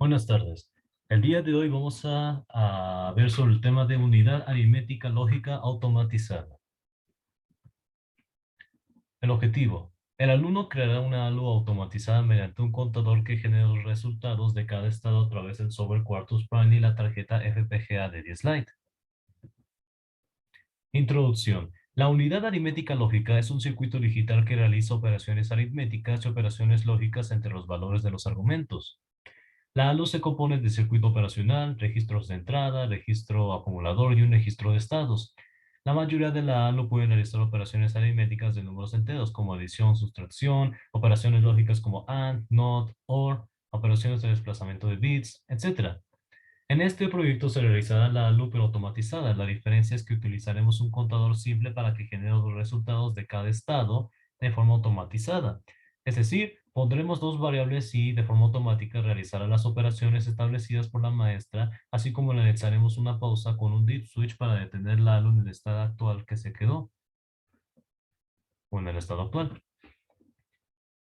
Buenas tardes. El día de hoy vamos a ver sobre el tema de unidad aritmética lógica automatizada. El objetivo. El alumno creará una ALU automatizada mediante un contador que genera los resultados de cada estado a través del software Quartus Prime y la tarjeta FPGA de 10 Lite. Introducción. La unidad aritmética lógica es un circuito digital que realiza operaciones aritméticas y operaciones lógicas entre los valores de los argumentos. La ALU se compone de circuito operacional, registros de entrada, registro acumulador y un registro de estados. La mayoría de la ALU puede realizar operaciones aritméticas de números enteros como adición, sustracción, operaciones lógicas como AND, NOT, OR, operaciones de desplazamiento de bits, etc. En este proyecto se realizará la ALU pero automatizada. La diferencia es que utilizaremos un contador simple para que genere los resultados de cada estado de forma automatizada. Es decir, pondremos dos variables y de forma automática realizará las operaciones establecidas por la maestra, así como realizaremos una pausa con un deep switch para detener la ALU en el estado actual que se quedó, o en el estado actual.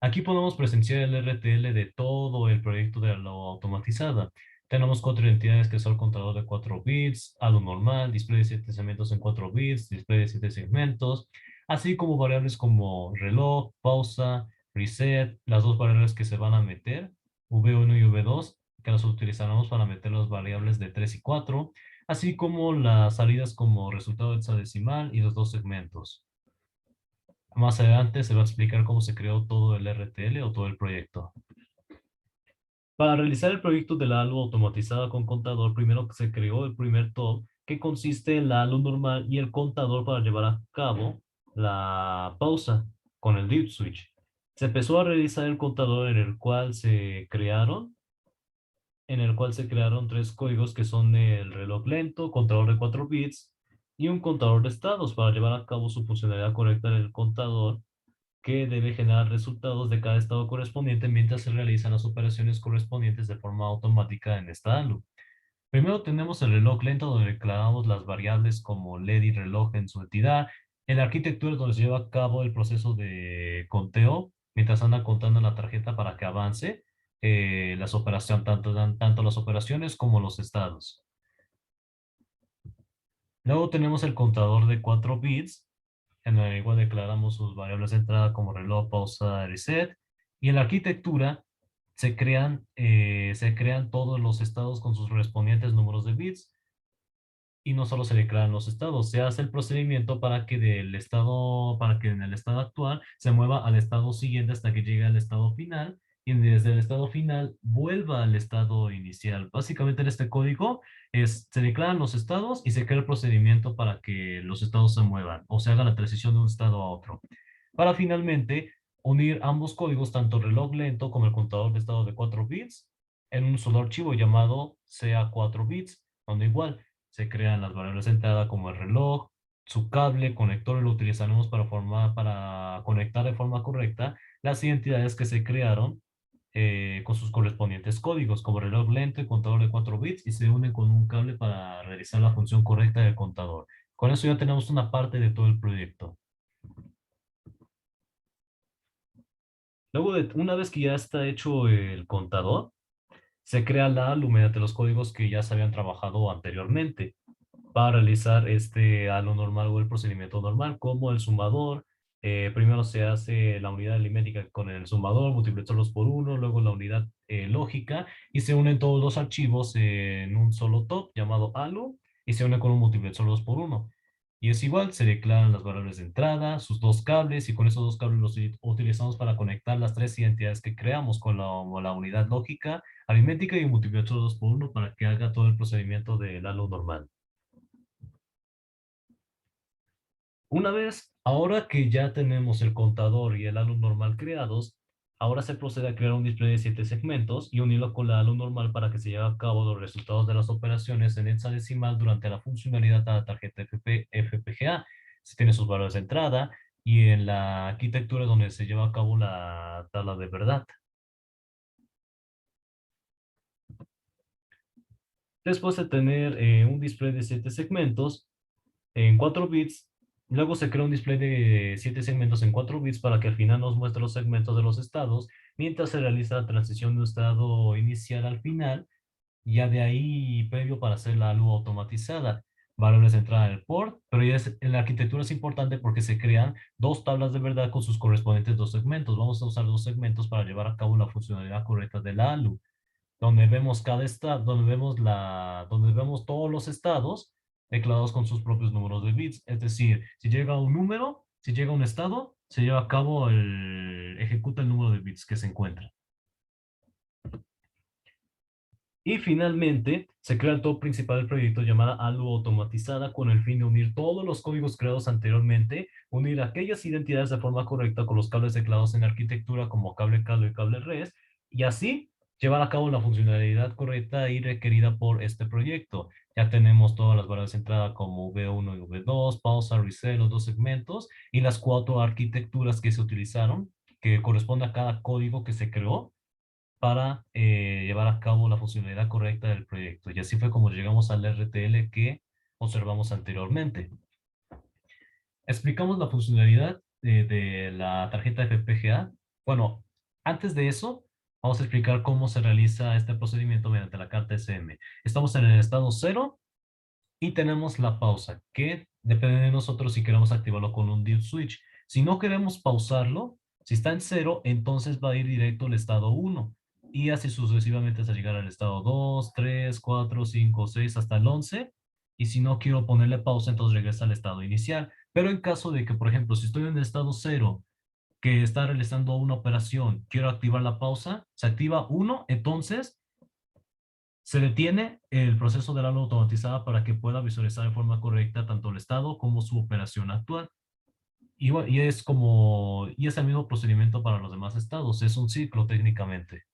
Aquí podemos presenciar el RTL de todo el proyecto de la automatizada. Tenemos cuatro identidades que son el contador de 4 bits, algo normal, display de 7 segmentos en 4 bits, display de 7 segmentos, así como variables como reloj, pausa, reset, las dos variables que se van a meter, V1 y V2, que las utilizaremos para meter las variables de 3 y 4, así como las salidas como resultado hexadecimal y los dos segmentos. Más adelante se va a explicar cómo se creó todo el RTL o todo el proyecto. Para realizar el proyecto de la ALU automatizada con contador, primero se creó el primer TOL, que consiste en la ALU normal y el contador para llevar a cabo la pausa con el dip switch. Se empezó a realizar el contador en el cual se crearon tres códigos que son el reloj lento, contador de 4 bits y un contador de estados para llevar a cabo su funcionalidad correcta del contador que debe generar resultados de cada estado correspondiente mientras se realizan las operaciones correspondientes de forma automática en esta ALU. Primero tenemos el reloj lento donde declaramos las variables como LED y reloj en su entidad. En la arquitectura donde se lleva a cabo el proceso de conteo mientras anda contando la tarjeta para que avance las operaciones, tanto las operaciones como los estados. Luego tenemos el contador de 4 bits en el igual declaramos sus variables de entrada como reloj, pausa, reset. Y en la arquitectura se crean todos los estados con sus correspondientes números de bits. Y no solo se declaran los estados, se hace el procedimiento para que en el estado actual se mueva al estado siguiente hasta que llegue al estado final y desde el estado final vuelva al estado inicial. Básicamente en este código se declaran los estados y se crea el procedimiento para que los estados se muevan o se haga la transición de un estado a otro. Para finalmente unir ambos códigos, tanto el reloj lento como el contador de estado de 4 bits, en un solo archivo llamado CA4 bits, donde igual se crean las variables de entrada como el reloj, su cable, conector, y lo utilizaremos para conectar de forma correcta las identidades que se crearon con sus correspondientes códigos, como reloj lento y contador de 4 bits, y se unen con un cable para realizar la función correcta del contador. Con eso ya tenemos una parte de todo el proyecto. Una vez que ya está hecho el contador, se crea la ALU mediante los códigos que ya se habían trabajado anteriormente para realizar este ALU normal o el procedimiento normal, como el sumador. Primero se hace la unidad aritmética con el sumador, multiplicarlos por uno, luego la unidad lógica y se unen todos los archivos en un solo top llamado ALU y se une con un multiplicador 2 por uno. Y es igual, se declaran las variables de entrada, sus dos cables y con esos dos cables los utilizamos para conectar las tres identidades que creamos con la unidad lógica, aritmética y un multiplicador 2 por uno para que haga todo el procedimiento del ALU normal. Ahora que ya tenemos el contador y el ALU normal creados, ahora se procede a crear un display de 7 segmentos y unirlo con la ALU normal para que se lleve a cabo los resultados de las operaciones en hexadecimal durante la funcionalidad de la tarjeta FPGA. Se tiene sus valores de entrada y en la arquitectura donde se lleva a cabo la tabla de verdad. Después de tener un display de 7 segmentos en 4 bits, Luego se crea un display de 7 segmentos en 4 bits para que al final nos muestre los segmentos de los estados, mientras se realiza la transición de un estado inicial al final, ya de ahí previo para hacer la luz automatizada. Valores de entrada del port, pero ya en la arquitectura es importante porque se crean dos tablas de verdad con sus correspondientes dos segmentos. Vamos a usar dos segmentos para llevar a cabo la funcionalidad correcta de la ALU, donde vemos cada estado, donde vemos todos los estados declarados con sus propios números de bits. Es decir, si llega un número, si llega un estado, se lleva a cabo ejecuta el número de bits que se encuentra. Y finalmente, se crea el top principal del proyecto llamada ALU automatizada con el fin de unir todos los códigos creados anteriormente, unir aquellas identidades de forma correcta con los cables declarados en la arquitectura como cable CADO y cable RES, y así llevar a cabo la funcionalidad correcta y requerida por este proyecto. Ya tenemos todas las variables de entrada como V1 y V2, pausa, reset, los dos segmentos y las cuatro arquitecturas que se utilizaron, que corresponde a cada código que se creó para llevar a cabo la funcionalidad correcta del proyecto. Y así fue como llegamos al RTL que observamos anteriormente. Explicamos la funcionalidad de la tarjeta FPGA. Bueno, antes de eso, vamos a explicar cómo se realiza este procedimiento mediante la carta SM. Estamos en el estado cero y tenemos la pausa, que depende de nosotros si queremos activarlo con un dip switch. Si no queremos pausarlo, si está en cero, entonces va a ir directo al estado uno. Y así sucesivamente hasta llegar al estado 2, 3, 4, 5, 6, hasta el 11. Y si no quiero ponerle pausa, entonces regresa al estado inicial. Pero en caso de que, por ejemplo, si estoy en el estado cero, que está realizando una operación, quiero activar la pausa, se activa uno, entonces se detiene el proceso de la automatizada para que pueda visualizar de forma correcta tanto el estado como su operación actual. Y es el mismo procedimiento para los demás estados, es un ciclo técnicamente.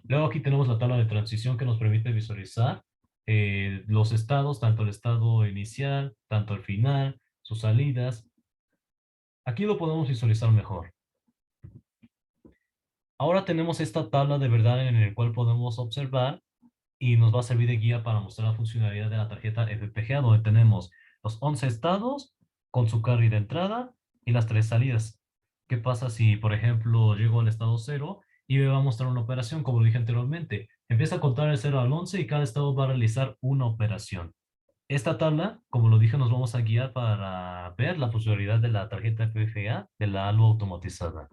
Luego aquí tenemos la tabla de transición que nos permite visualizar los estados, tanto el estado inicial, tanto el final, sus salidas. Aquí lo podemos visualizar mejor. Ahora tenemos esta tabla de verdad en el cual podemos observar y nos va a servir de guía para mostrar la funcionalidad de la tarjeta FPGA, donde tenemos los 11 estados con su carry de entrada y las 3 salidas. ¿Qué pasa si, por ejemplo, llego al estado cero y me va a mostrar una operación, como lo dije anteriormente? Empieza a contar el 0 al 11 y cada estado va a realizar una operación. Esta tabla, como lo dije, nos vamos a guiar para ver la funcionalidad de la tarjeta FPGA de la ALU automatizada.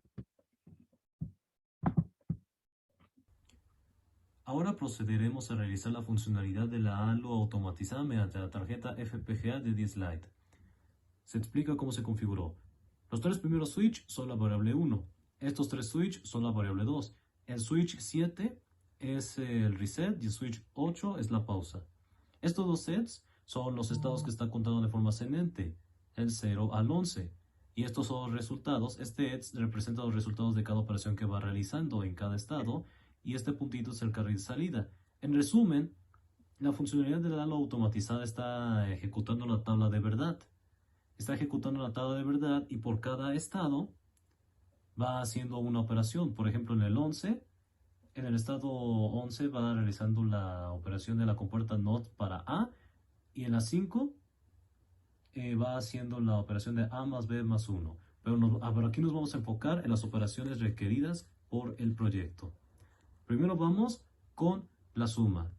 Ahora procederemos a realizar la funcionalidad de la ALU automatizada mediante la tarjeta FPGA de D-Slide. Se explica cómo se configuró. Los tres primeros switch son la variable 1. Estos tres switch son la variable 2. El switch 7 es el reset y el switch 8 es la pausa. Estos dos sets son los estados que está contando de forma ascendente, el 0 al 11. Y estos son los resultados. Este ETS representa los resultados de cada operación que va realizando en cada estado. Y este puntito es el carril de salida. En resumen, la funcionalidad de la ALU automatizada está ejecutando la tabla de verdad. Está ejecutando la tabla de verdad y por cada estado va haciendo una operación. Por ejemplo, en el 11, en el estado 11 va realizando la operación de la compuerta NOT para A y en la 5 va haciendo la operación de A más B más 1. Pero aquí nos vamos a enfocar en las operaciones requeridas por el proyecto. Primero vamos con la suma.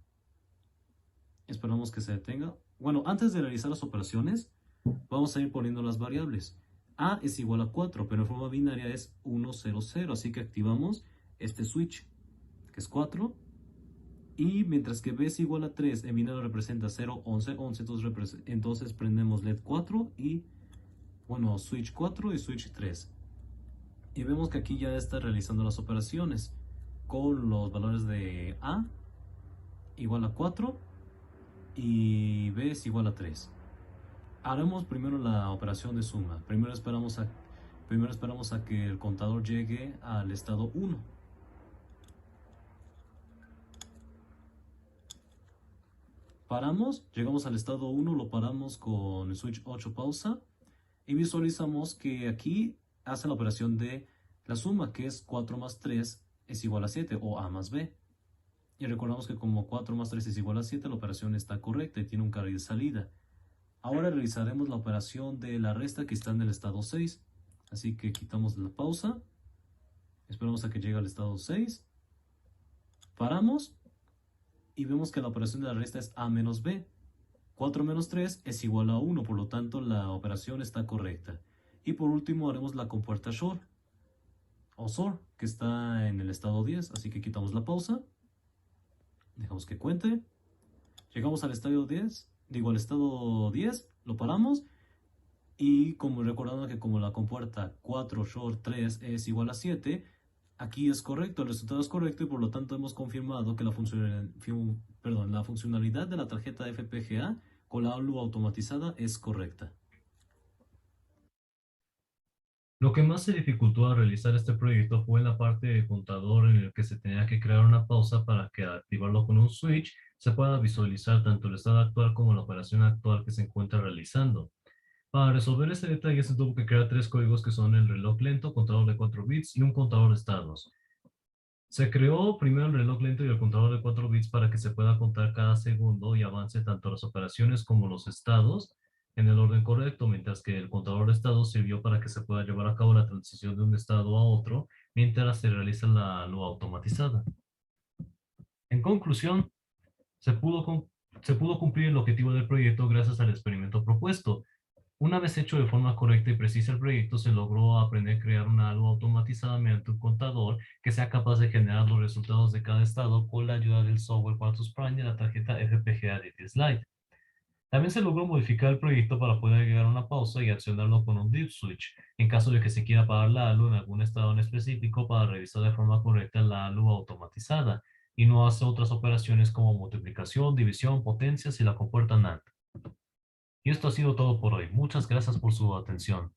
Esperamos que se detenga. Bueno, antes de realizar las operaciones, vamos a ir poniendo las variables. A es igual a 4, pero en forma binaria es 1, 0, 0. Así que activamos este switch, que es 4. Y mientras que B es igual a 3, en binario representa 0, 11, 11. Entonces prendemos LED 4 y, bueno, switch 4 y switch 3. Y vemos que aquí ya está realizando las operaciones con los valores de A igual a 4 y B es igual a 3. Haremos primero la operación de suma. Primero esperamos a que el contador llegue al estado 1. Llegamos al estado 1, lo paramos con el switch 8 pausa y visualizamos que aquí hace la operación de la suma, que es 4 más 3 es igual a 7 o A más B. Y recordamos que como 4 más 3 es igual a 7, la operación está correcta y tiene un carril de salida. Ahora realizaremos la operación de la resta que está en el estado 6. Así que quitamos la pausa. Esperamos a que llegue al estado 6. Paramos y vemos que la operación de la resta es A menos B. 4 menos 3 es igual a 1, por lo tanto la operación está correcta. Y por último haremos la compuerta SOR o SOR, que está en el estado 10, así que quitamos la pausa. Dejamos que cuente. Llegamos al estado 10, al estado 10, lo paramos. Y como recordando que como la compuerta 4 short 3 es igual a 7, aquí es correcto, el resultado es correcto y por lo tanto hemos confirmado que la funcionalidad de la tarjeta FPGA con la ALU automatizada es correcta. Lo que más se dificultó al realizar este proyecto fue en la parte de contador en el que se tenía que crear una pausa para que al activarlo con un switch se pueda visualizar tanto el estado actual como la operación actual que se encuentra realizando. Para resolver este detalle se tuvo que crear tres códigos que son el reloj lento, contador de 4 bits y un contador de estados. Se creó primero el reloj lento y el contador de 4 bits para que se pueda contar cada segundo y avance tanto las operaciones como los estados en el orden correcto, mientras que el contador de estados sirvió para que se pueda llevar a cabo la transición de un estado a otro mientras se realiza la luz automatizada. En conclusión, se pudo cumplir el objetivo del proyecto gracias al experimento propuesto. Una vez hecho de forma correcta y precisa el proyecto, se logró aprender a crear una algo automatizada mediante un contador que sea capaz de generar los resultados de cada estado con la ayuda del software Quartus Prime y la tarjeta FPGA de Lite. También se logró modificar el proyecto para poder agregar una pausa y accionarlo con un dip switch, en caso de que se quiera apagar la ALU en algún estado en específico para revisar de forma correcta la ALU automatizada y no hace otras operaciones como multiplicación, división, potencias y la compuerta NAND. Y esto ha sido todo por hoy. Muchas gracias por su atención.